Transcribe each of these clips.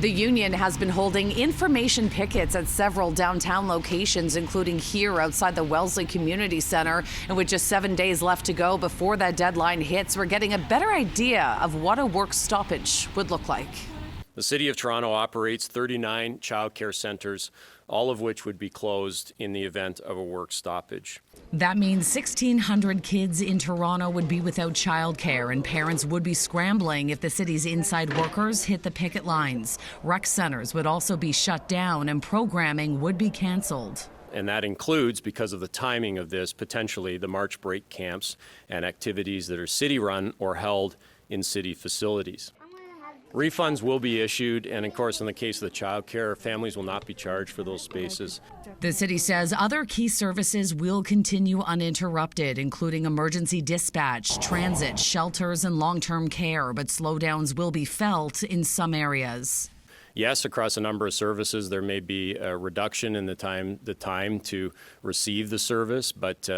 The union has been holding information pickets at several downtown locations, including here outside the Wellesley Community Center. And with just 7 days left to go before that deadline hits, we're getting a better idea of what a work stoppage would look like. The City of Toronto operates 39 childcare centres, all of which would be closed in the event of a work stoppage. That means 1,600 kids in Toronto would be without childcare, and parents would be scrambling if the city's inside workers hit the picket lines. Rec centers would also be shut down and programming would be cancelled. And that includes, because of the timing of this, potentially the March break camps and activities that are city-run or held in city facilities. Refunds will be issued, and of course, in the case of the childcare, families will not be charged for those spaces. The city says other key services will continue uninterrupted, including emergency dispatch, transit, shelters, and long-term care, but slowdowns will be felt in some areas. Yes, across a number of services, there may be a reduction in the time to receive the service, but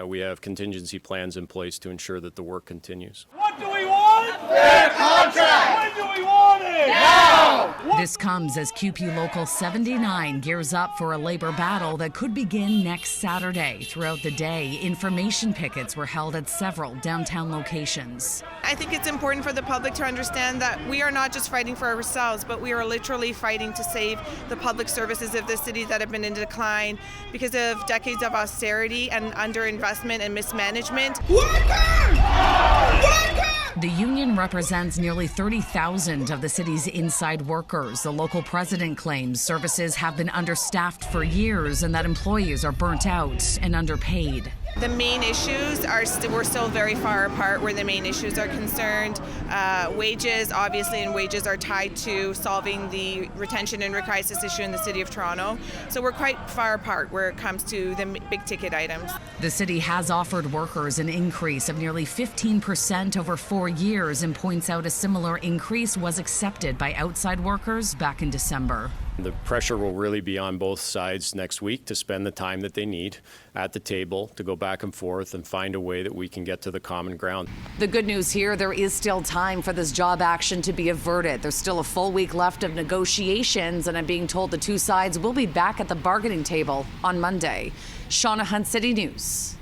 we have contingency plans in place to ensure that the work continues. What do we want? Fair contract! When do we want it? Now! This comes as QP Local 79 gears up for a labor battle that could begin next Saturday. Throughout the day, information pickets were held at several downtown locations. I think it's important for the public to understand that we are not just fighting for ourselves, but we are literally fighting to save the public services of the city that have been in decline because of decades of austerity and underinvestment and mismanagement. The union represents nearly 30,000 of the city's inside workers. The local president claims services have been understaffed for years and that employees are burnt out and underpaid. The main issues we're still very far apart where the main issues are concerned. Wages, obviously, and wages are tied to solving the retention and crisis issue in the City of Toronto. So we're quite far apart where it comes to the big ticket items. The city has offered workers an increase of nearly 15% over 4 years and points out a similar increase was accepted by outside workers back in December. The pressure will really be on both sides next week to spend the time that they need at the table to go back and forth and find a way that we can get to the common ground. The good news here, there is still time for this job action to be averted. There's still a full week left of negotiations, and I'm being told the two sides will be back at the bargaining table on Monday. Shauna Hunt, City News.